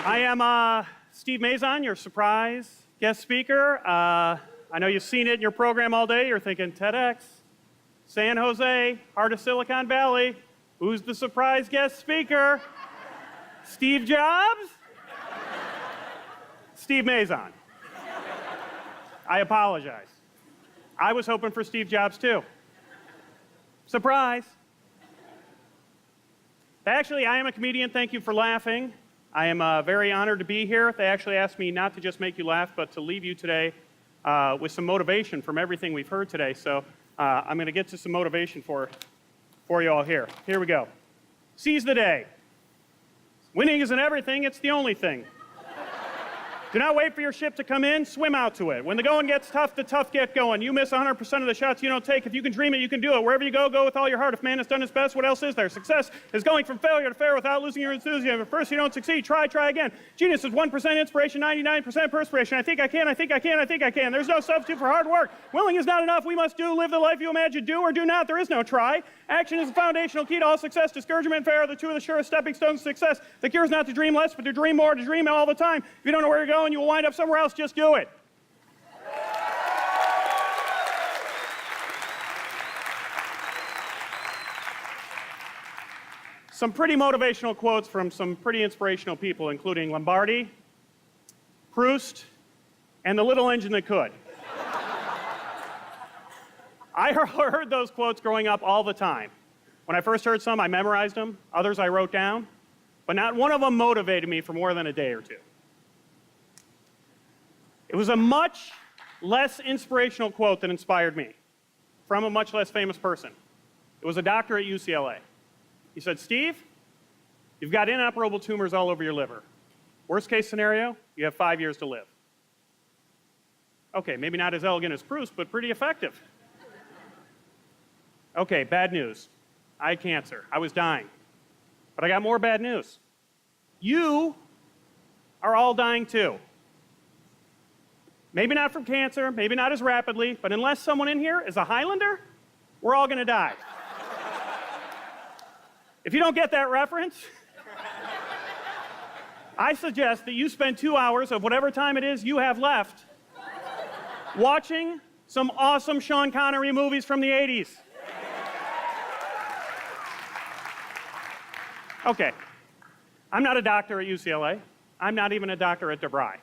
I am Steve Mazan, your surprise guest speaker. I know you've seen it in your program all day. You're thinking, TEDx, San Jose, heart of Silicon Valley. Who's the surprise guest speaker? Steve Jobs? Steve Mazan. I apologize. I was hoping for Steve Jobs too. Surprise. Actually, I am a comedian. Thank you for laughing. I am very honored to be here. They actually asked me not to just make you laugh, but to leave you today with some motivation from everything we've heard today. So I'm going to get to some motivation for you all here. Here we go. Seize the day. Winning isn't everything, it's the only thing. Do not wait for your ship to come in, swim out to it. When the going gets tough, the tough get going. You miss 100% of the shots you don't take. If you can dream it, you can do it. Wherever you go, go with all your heart. If man has done his best, what else is there? Success is going from failure to fair without losing your enthusiasm. If first you don't succeed, try again. Genius is 1% inspiration, 99% perspiration. I think I can. There's no substitute for hard work. Willing is not enough. We must do. Live the life you imagine. Do or do not. There is no try. Action is the foundational key to all success. Discouragement and failure are the two of the surest stepping stones to success. The cure is not to dream less, but to dream more, to dream all the time. If you don't know where you're going, you will wind up somewhere else. Just do it. Some pretty motivational quotes from some pretty inspirational people, including Lombardi, Proust, and the little engine that could. I heard those quotes growing up all the time. When I first heard some, I memorized them. Others I wrote down. But not one of them motivated me for more than a day or two. It was a much less inspirational quote that inspired me from a much less famous person. It was a doctor at UCLA. He said, Steve, you've got inoperable tumors all over your liver. Worst case scenario, you have 5 years to live. Okay, maybe not as elegant as Proust, but pretty effective. Okay, bad news. I had cancer. I was dying. But I got more bad news. You are all dying too. Maybe not from cancer, maybe not as rapidly, but unless someone in here is a Highlander, we're all going to die. If you don't get that reference, I suggest that you spend 2 hours of whatever time it is you have left watching some awesome Sean Connery movies from the 80s. Okay, I'm not a doctor at UCLA. I'm not even a doctor at DeVry.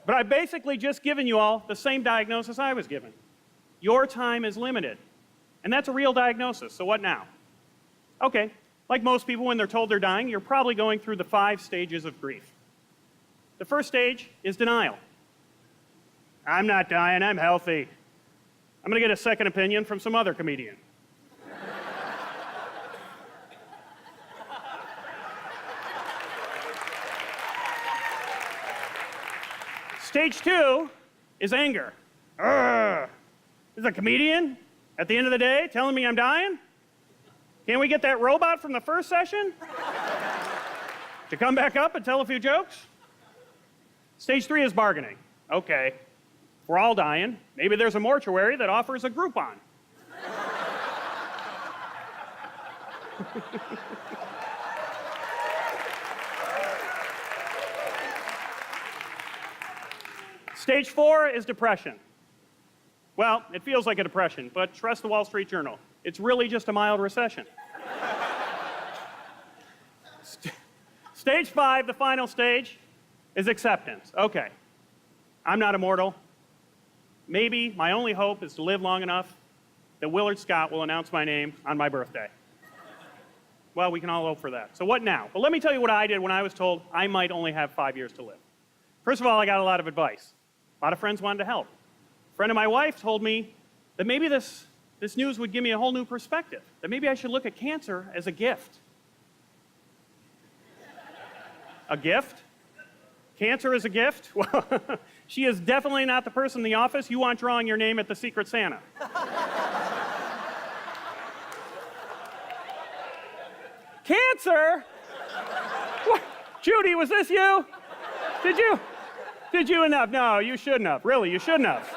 But I've basically just given you all the same diagnosis I was given. Your time is limited. And that's a real diagnosis, so what now? Okay, like most people when they're told they're dying, you're probably going through the 5 stages of grief. The first stage is denial. I'm not dying, I'm healthy. I'm going to get a second opinion from some other comedian. Stage 2 is anger. This is a comedian at the end of the day telling me I'm dying? Can't we get that robot from the first session to come back up and tell a few jokes? Stage 3 is bargaining. Okay, we're all dying. Maybe there's a mortuary that offers a Groupon. Stage 4 is depression. Well, it feels like a depression, but trust the Wall Street Journal. It's really just a mild recession. Stage 5, the final stage, is acceptance. Okay, I'm not immortal. Maybe my only hope is to live long enough that Willard Scott will announce my name on my birthday. Well, we can all hope for that. So what now? Well, let me tell you what I did when I was told I might only have 5 years to live. First of all, I got a lot of advice. A lot of friends wanted to help. A friend of my wife told me that maybe this news would give me a whole new perspective, that maybe I should look at cancer as a gift. A gift? Cancer is a gift? Well, she is definitely not the person in the office you want drawing your name at the Secret Santa. Cancer? What? Judy, was this you? Did you enough? No, you shouldn't have. Really, you shouldn't have.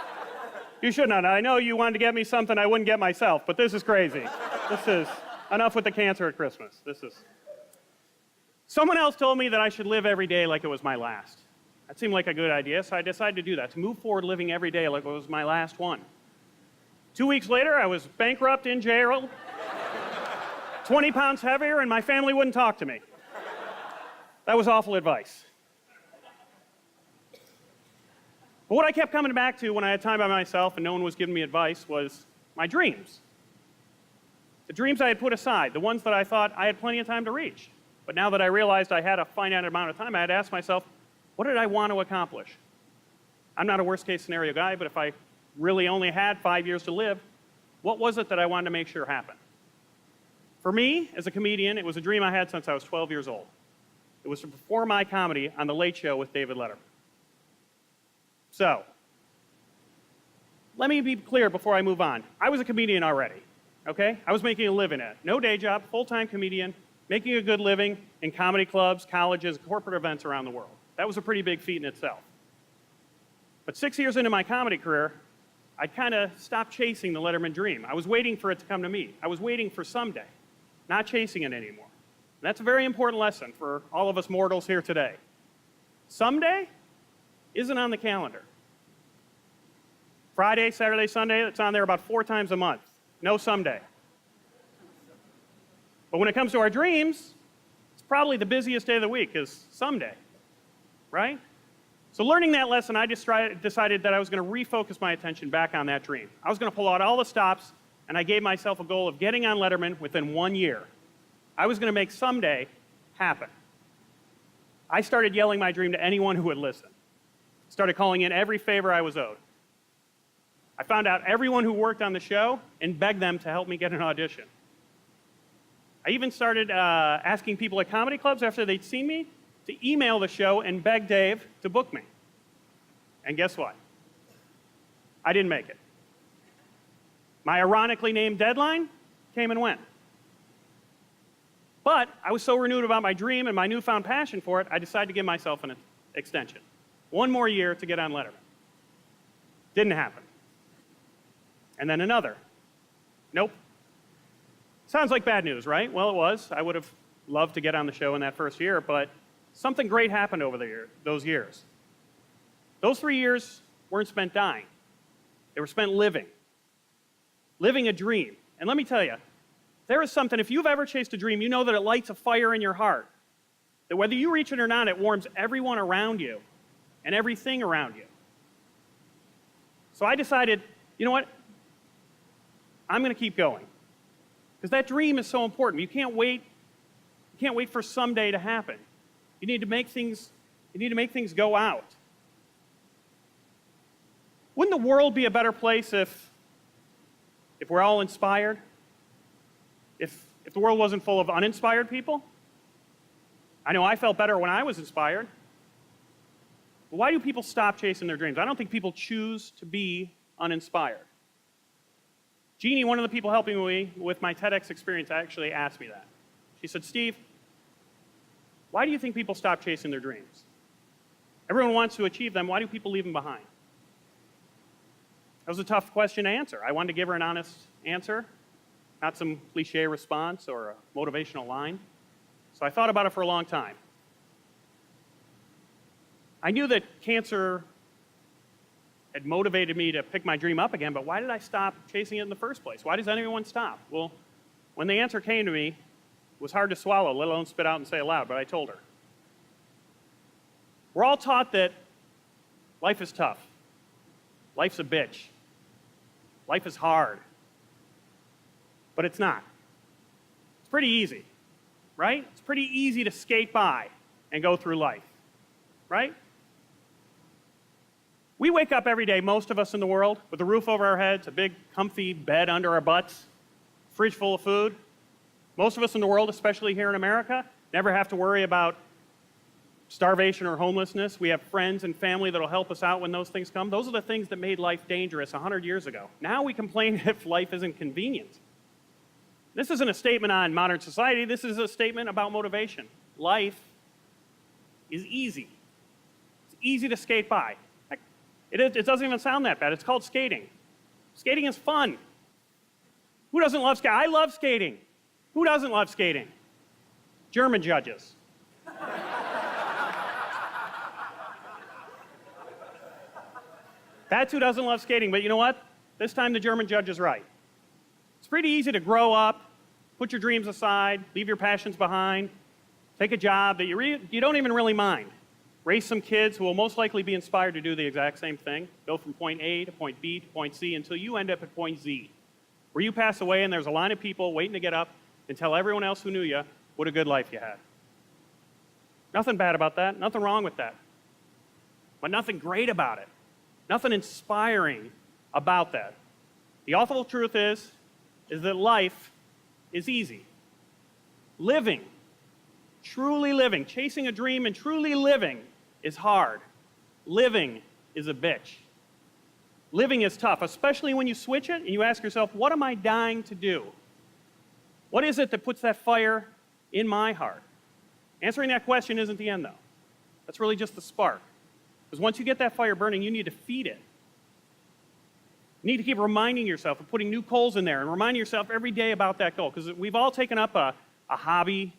You shouldn't have. I know you wanted to get me something I wouldn't get myself, but this is crazy. Enough with the cancer at Christmas. Someone else told me that I should live every day like it was my last. That seemed like a good idea, so I decided to do that, to move forward living every day like it was my last one. 2 weeks later, I was bankrupt, in jail, 20 pounds heavier, and my family wouldn't talk to me. That was awful advice. But what I kept coming back to when I had time by myself and no one was giving me advice was my dreams. The dreams I had put aside, the ones that I thought I had plenty of time to reach. But now that I realized I had a finite amount of time, I had to ask myself, what did I want to accomplish? I'm not a worst-case scenario guy, but if I really only had 5 years to live, what was it that I wanted to make sure happened? For me, as a comedian, it was a dream I had since I was 12 years old. It was to perform my comedy on The Late Show with David Letterman. So, let me be clear before I move on. I was a comedian already, okay? I was making a living at it. No day job, full-time comedian, making a good living in comedy clubs, colleges, corporate events around the world. That was a pretty big feat in itself. But 6 years into my comedy career, I kind of stopped chasing the Letterman dream. I was waiting for it to come to me. I was waiting for someday, not chasing it anymore. And that's a very important lesson for all of us mortals here today. Someday isn't on the calendar. Friday, Saturday, Sunday, it's on there about 4 times a month. No someday. But when it comes to our dreams, it's probably the busiest day of the week is someday, right? So learning that lesson, I just decided that I was going to refocus my attention back on that dream. I was going to pull out all the stops, and I gave myself a goal of getting on Letterman within 1 year. I was going to make someday happen. I started yelling my dream to anyone who would listen. Started calling in every favor I was owed. I found out everyone who worked on the show and begged them to help me get an audition. I even started asking people at comedy clubs after they'd seen me to email the show and beg Dave to book me. And guess what? I didn't make it. My ironically named deadline came and went. But I was so renewed about my dream and my newfound passion for it, I decided to give myself an extension. 1 more year to get on Letterman. Didn't happen. And then another. Nope. Sounds like bad news, right? Well, it was. I would have loved to get on the show in that first year, but something great happened over those years. Those 3 years weren't spent dying. They were spent living. Living a dream. And let me tell you, there is something, if you've ever chased a dream, you know that it lights a fire in your heart. That whether you reach it or not, it warms everyone around you and everything around you. So I decided, you know what? I'm going to keep going. Because that dream is so important. You can't wait for someday to happen. You need to make things go out. Wouldn't the world be a better place if we're all inspired? If the world wasn't full of uninspired people? I know I felt better when I was inspired. But why do people stop chasing their dreams? I don't think people choose to be uninspired. Jeannie, one of the people helping me with my TEDx experience, actually asked me that. She said, Steve, why do you think people stop chasing their dreams? Everyone wants to achieve them. Why do people leave them behind? That was a tough question to answer. I wanted to give her an honest answer, not some cliche response or a motivational line. So I thought about it for a long time. I knew that cancer had motivated me to pick my dream up again, but why did I stop chasing it in the first place? Why does anyone stop? Well, when the answer came to me, it was hard to swallow, let alone spit out and say aloud, but I told her. We're all taught that life is tough. Life's a bitch. Life is hard. But it's not. It's pretty easy, right? It's pretty easy to skate by and go through life, right? We wake up every day, most of us in the world, with a roof over our heads, a big comfy bed under our butts, fridge full of food. Most of us in the world, especially here in America, never have to worry about starvation or homelessness. We have friends and family that will help us out when those things come. Those are the things that made life dangerous 100 years ago. Now we complain if life isn't convenient. This isn't a statement on modern society. This is a statement about motivation. Life is easy. It's easy to skate by. It doesn't even sound that bad. It's called skating. Skating is fun. Who doesn't love skating? I love skating. Who doesn't love skating? German judges. That's who doesn't love skating, but you know what? This time the German judge is right. It's pretty easy to grow up, put your dreams aside, leave your passions behind, take a job that you don't even really mind. Raise some kids who will most likely be inspired to do the exact same thing, go from point A to point B to point C until you end up at point Z, where you pass away and there's a line of people waiting to get up and tell everyone else who knew you what a good life you had. Nothing bad about that, nothing wrong with that, but nothing great about it. Nothing inspiring about that. The awful truth is that life is easy. Living, truly living, chasing a dream and truly living is hard. Living is a bitch. Living is tough, especially when you switch it and you ask yourself, what am I dying to do? What is it that puts that fire in my heart? Answering that question isn't the end, though. That's really just the spark. Because once you get that fire burning, you need to feed it. You need to keep reminding yourself of putting new coals in there and reminding yourself every day about that goal. Because we've all taken up a hobby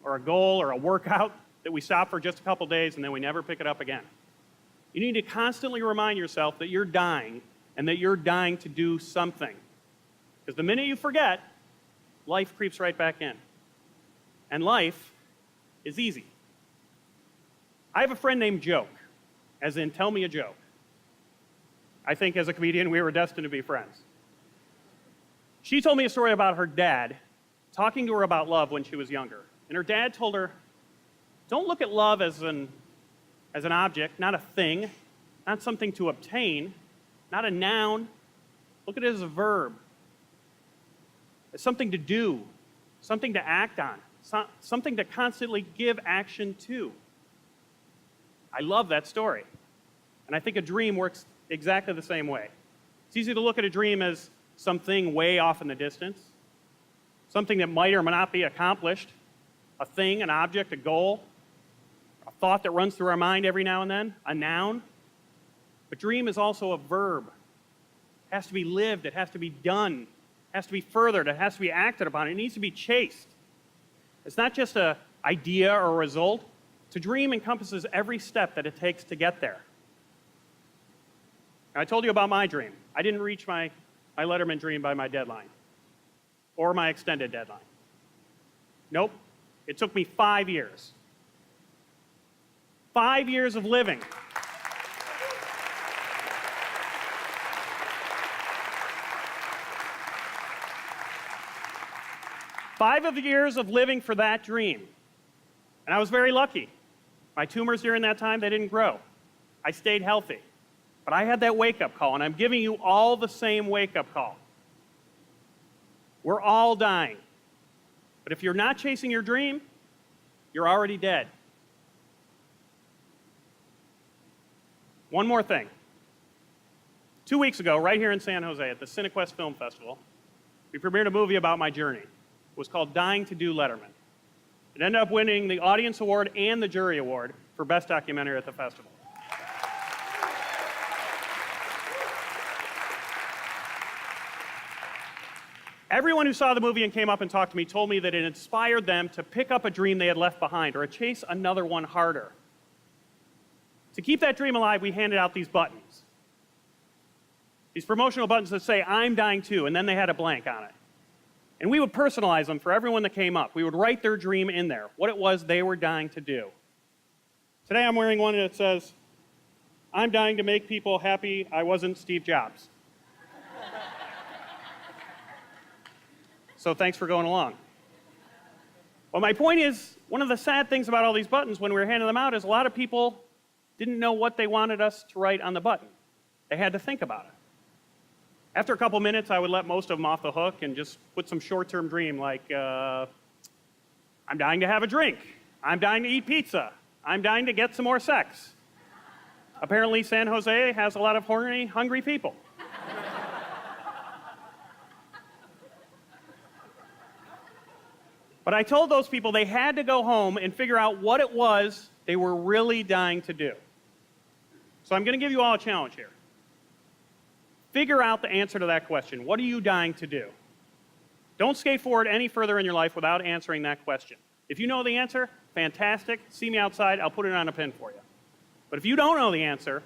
or a goal or a workout that we stop for just a couple days and then we never pick it up again. You need to constantly remind yourself that you're dying and that you're dying to do something. Because the minute you forget, life creeps right back in. And life is easy. I have a friend named Joke. As in, tell me a joke. I think as a comedian, we were destined to be friends. She told me a story about her dad talking to her about love when she was younger. And her dad told her, don't look at love as an object, not a thing, not something to obtain, not a noun. Look at it as a verb. As something to do, something to act on, something to constantly give action to. I love that story. And I think a dream works exactly the same way. It's easy to look at a dream as something way off in the distance, something that might or might not be accomplished, a thing, an object, a goal, a thought that runs through our mind every now and then, a noun. But dream is also a verb. It has to be lived, it has to be done, it has to be furthered, it has to be acted upon, it needs to be chased. It's not just an idea or a result. To dream encompasses every step that it takes to get there. Now, I told you about my dream. I didn't reach my Letterman dream by my deadline or my extended deadline. Nope. It took me 5 years. 5 years of living. Five years of living for that dream. And I was very lucky. My tumors during that time, they didn't grow. I stayed healthy. But I had that wake-up call, and I'm giving you all the same wake-up call. We're all dying. But if you're not chasing your dream, you're already dead. One more thing. 2 weeks ago, right here in San Jose at the CineQuest Film Festival, we premiered a movie about my journey. It was called Dying to Do Letterman. It ended up winning the Audience Award and the Jury Award for Best Documentary at the festival. Everyone who saw the movie and came up and talked to me told me that it inspired them to pick up a dream they had left behind or to chase another one harder. To keep that dream alive, we handed out these buttons. These promotional buttons that say, I'm dying too, and then they had a blank on it. And we would personalize them for everyone that came up. We would write their dream in there, what it was they were dying to do. Today I'm wearing one that says, I'm dying to make people happy I wasn't Steve Jobs. So thanks for going along. Well, my point is, one of the sad things about all these buttons when we were handing them out is a lot of people didn't know what they wanted us to write on the button. They had to think about it. After a couple minutes, I would let most of them off the hook and just put some short-term dream like, I'm dying to have a drink. I'm dying to eat pizza. I'm dying to get some more sex. Apparently, San Jose has a lot of horny, hungry people. But I told those people they had to go home and figure out what it was they were really dying to do. So I'm going to give you all a challenge here. Figure out the answer to that question. What are you dying to do? Don't skate forward any further in your life without answering that question. If you know the answer, fantastic. See me outside. I'll put it on a pin for you. But if you don't know the answer,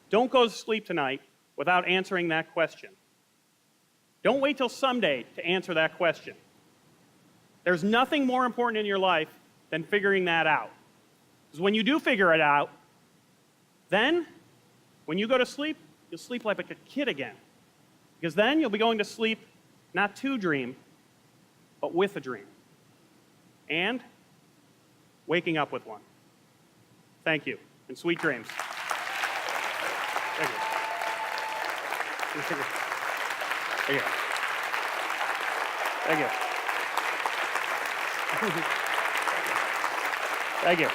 don't go to sleep tonight without answering that question. Don't wait till someday to answer that question. There's nothing more important in your life than figuring that out. Because when you do figure it out, then when you go to sleep, you'll sleep like a kid again. Because then you'll be going to sleep not to dream, but with a dream. And waking up with one. Thank you, and sweet dreams. Thank you. Thank you. Thank you. Thank you.